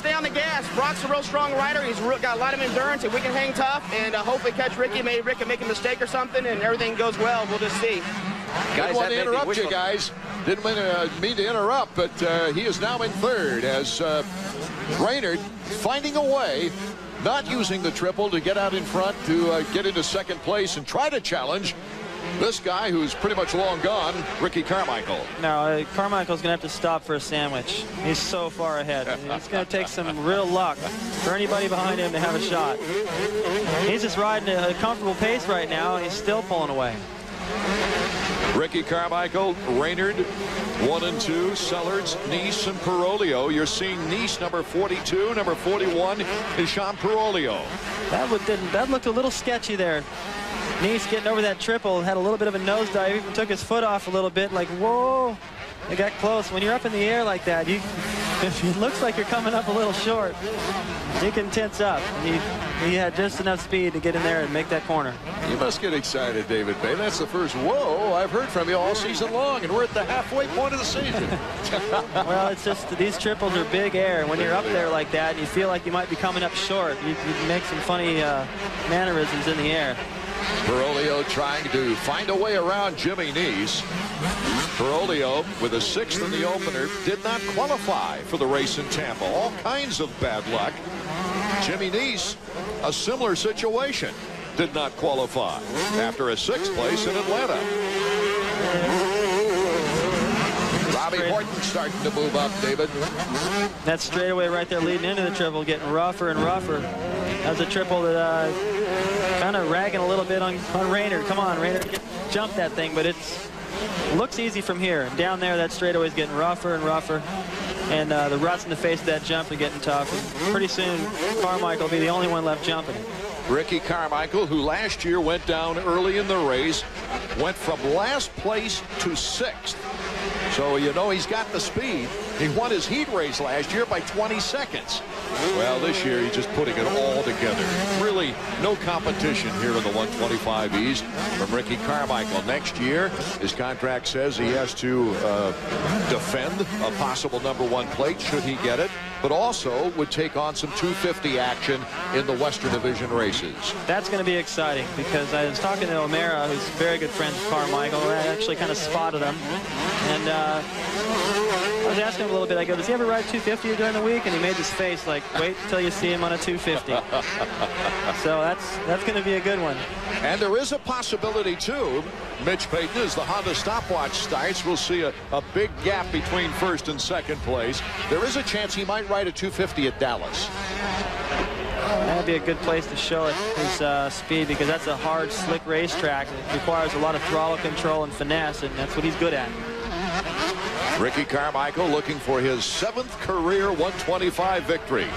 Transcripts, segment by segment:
stay on the gas. Brock's a real strong rider. He's got a lot of endurance. If we can hang tough and hopefully catch Ricky, maybe Rick can make a mistake or something, and everything goes well, we'll just see. Guys, want to interrupt you guys. Didn't mean to interrupt, but he is now in third as Raynard finding a way, not using the triple to get out in front to get into second place and try to challenge this guy who's pretty much long gone, Ricky Carmichael. No, Carmichael's going to have to stop for a sandwich. He's so far ahead. It's going to take some real luck for anybody behind him to have a shot. He's just riding a comfortable pace right now. He's still pulling away. Ricky Carmichael, Raynard, 1 and 2, Sellards, Nice, and Parolio. You're seeing Nice, number 42, number 41 is Sean Parolio. That looked a little sketchy there. Nice getting over that triple, had a little bit of a nosedive, even took his foot off a little bit, like, whoa. They got close. When you're up in the air like that, if it looks like you're coming up a little short, you can tense up. He had just enough speed to get in there and make that corner. You must get excited, David Bay. That's the first whoa I've heard from you all season long, and we're at the halfway point of the season. Well, it's just these triples are big air, and when you're up there like that and you feel like you might be coming up short, you make some funny mannerisms in the air. Parolio trying to find a way around Jimmy Nice. Parolio, with a 6th in the opener, did not qualify for the race in Tampa. All kinds of bad luck. Jimmy Nice, a similar situation, did not qualify after a 6th place in Atlanta. Robbie Horton starting to move up, David. That straightaway right there leading into the triple, getting rougher and rougher. That's a triple that kind of ragging a little bit on Raynard. Come on, Raynard, jump that thing, but it looks easy from here. Down there, that straightaway is getting rougher and rougher. And the ruts in the face of that jump are getting tough. And pretty soon, Carmichael will be the only one left jumping. Ricky Carmichael, who last year went down early in the race, went from last place to 6th. So, you know, he's got the speed. He won his heat race last year by 20 seconds. Well, this year he's just putting it all together. Really no competition here in the 125 East from Ricky Carmichael. Next year, his contract says he has to defend a possible #1 plate should he get it, but also would take on some 250 action in the Western Division races. That's going to be exciting because I was talking to O'Mara, who's very good friend with Carmichael. I actually kind of spotted him. And I was asking him a little bit. I go, does he ever ride 250 during the week? And he made this face like, wait till you see him on a 250. So that's going to be a good one. And there is a possibility, too. Mitch Payton, as the Honda stopwatch starts, we'll see a big gap between first and second place. There is a chance he might ride a 250 at Dallas. That'd be a good place to show it, his speed, because that's a hard, slick racetrack. It requires a lot of throttle control and finesse, and that's what he's good at. Ricky Carmichael looking for his 7th career 125 victory.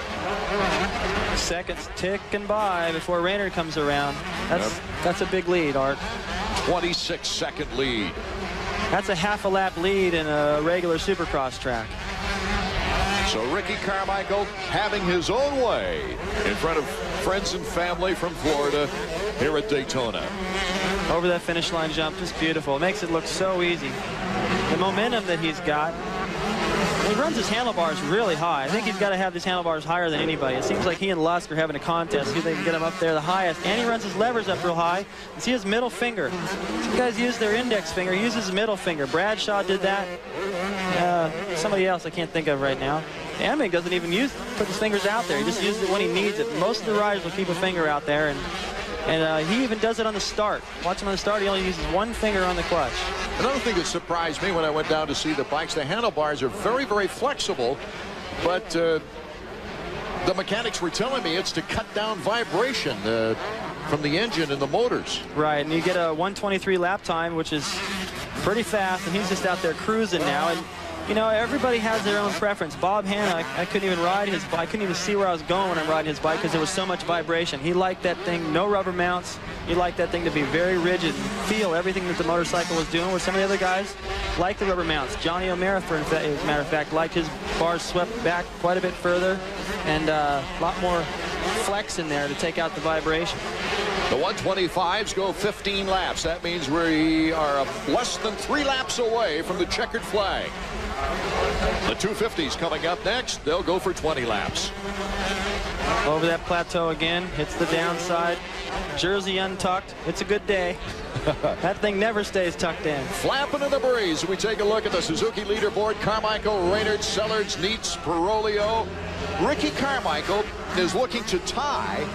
Seconds ticking by before Raynard comes around. That's a big lead, Art. 26-second lead. That's a half a lap lead in a regular Supercross track. So Ricky Carmichael having his own way in front of friends and family from Florida here at Daytona. Over that finish line jump, just beautiful. It makes it look so easy. The momentum that he's got. He runs his handlebars really high. I think he's got to have his handlebars higher than anybody. It seems like he and Lusk are having a contest. See if they can get him up there the highest. And he runs his levers up real high. And see his middle finger. Some guys use their index finger. He uses his middle finger. Bradshaw did that. Somebody else I can't think of right now. Emming doesn't even put his fingers out there. He just uses it when he needs it. Most of the riders will keep a finger out there. And he even does it on the start. Watch him on the start. He only uses one finger on the clutch. Another thing that surprised me when I went down to see the bikes, the handlebars are very, very flexible, but the mechanics were telling me it's to cut down vibration from the engine and the motors. Right, and you get a 123 lap time, which is pretty fast, and he's just out there cruising now. And you know, everybody has their own preference. Bob Hanna, I couldn't even ride his bike. I couldn't even see where I was going when I'm riding his bike because there was so much vibration. He liked that thing, no rubber mounts. He liked that thing to be very rigid and feel everything that the motorcycle was doing, where some of the other guys liked the rubber mounts. Johnny O'Mara, as a matter of fact, liked his bars swept back quite a bit further and a lot more flex in there to take out the vibration. The 125s go 15 laps. That means we are less than 3 laps away from the checkered flag. The 250s coming up next. They'll go for 20 laps. Over that plateau again, hits the downside. Jersey untucked. It's a good day. That thing never stays tucked in. Flapping in the breeze. We take a look at the Suzuki leaderboard. Carmichael, Reynard, Sellards, Neitz, Parolio. Ricky Carmichael is looking to tie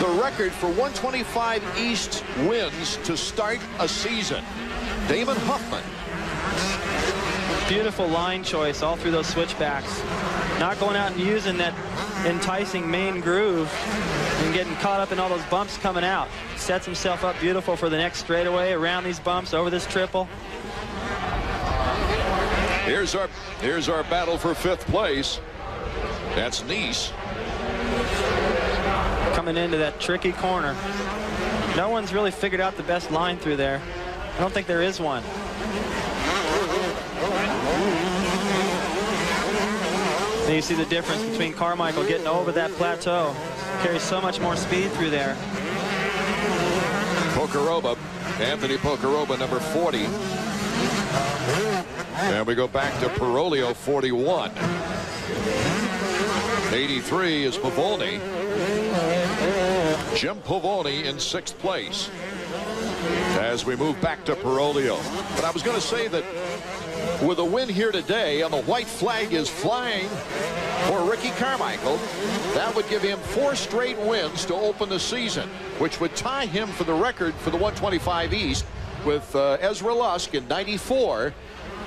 the record for 125 East wins to start a season. Damon Huffman. Beautiful line choice all through those switchbacks. Not going out and using that enticing main groove and getting caught up in all those bumps coming out. Sets himself up beautiful for the next straightaway around these bumps over this triple. Here's our battle for 5th place. That's Nice. Coming into that tricky corner. No one's really figured out the best line through there. I don't think there is one. And you see the difference between Carmichael getting over that plateau. Carries so much more speed through there. Pocaroba, Anthony Pocaroba, number 40. And we go back to Parolio, 41. 83 is Pavoni. Jim Pavoni in 6th place. As we move back to Parolio. But I was going to say that with a win here today, and the white flag is flying for Ricky Carmichael, that would give him 4 straight wins to open the season, which would tie him for the record for the 125 East with Ezra Lusk in 94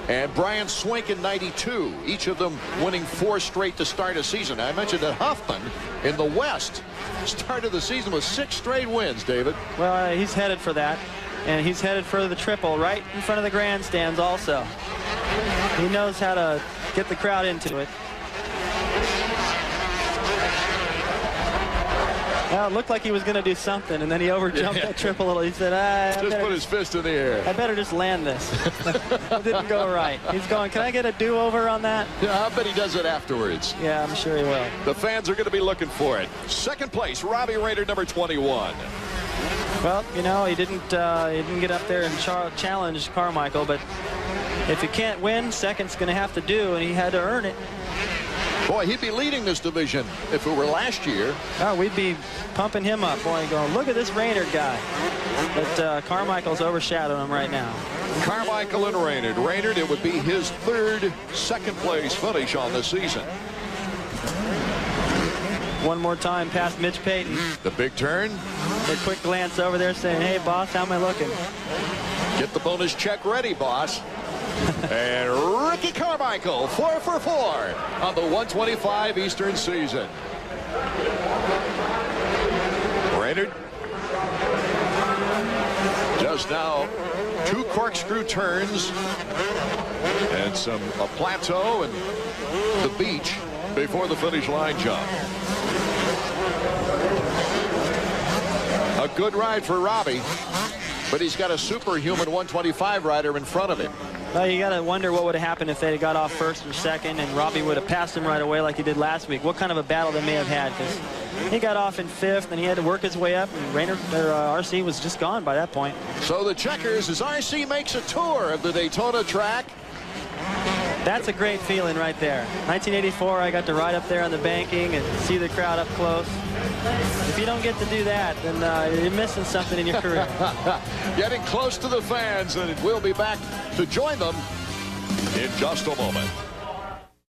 and Brian Swink in 92, each of them winning 4 straight to start a season. I mentioned that Huffman in the West started the season with 6 straight wins, David. Well, he's headed for that, and he's headed for the triple right in front of the grandstands also. He knows how to get the crowd into it. Well, it looked like he was going to do something, and then he overjumped that triple a little. He said, just put his fist in the air. I better just land this. It didn't go right. He's going, can I get a do-over on that? Yeah, I bet he does it afterwards. Yeah, I'm sure he will. The fans are going to be looking for it. 2nd place, Robbie Reynard, number 21. Well, you know, he didn't get up there and challenge Carmichael, but if you can't win, second's going to have to do, and he had to earn it. Boy, he'd be leading this division if it were last year. Oh, we'd be pumping him up. Boy, going, look at this Reynard guy. But Carmichael's overshadowing him right now. Carmichael and Reynard. Reynard, it would be his 3rd second-place finish on the season. One more time past Mitch Payton. The big turn. A quick glance over there saying, hey, boss, how am I looking? Get the bonus check ready, boss. And Ricky Carmichael, 4 for 4 on the 125 Eastern season. Reynard just now 2 corkscrew turns and a plateau and the beach before the finish line jump. A good ride for Robbie, but he's got a superhuman 125 rider in front of him. Well, you got to wonder what would have happened if they had got off 1st or 2nd and Robbie would have passed him right away like he did last week. What kind of a battle they may have had, because he got off in 5th and he had to work his way up, and RC was just gone by that point. So the checkers as RC makes a tour of the Daytona track. That's a great feeling right there. 1984, I got to ride up there on the banking and see the crowd up close. If you don't get to do that, then you're missing something in your career. Getting close to the fans, and we'll be back to join them in just a moment.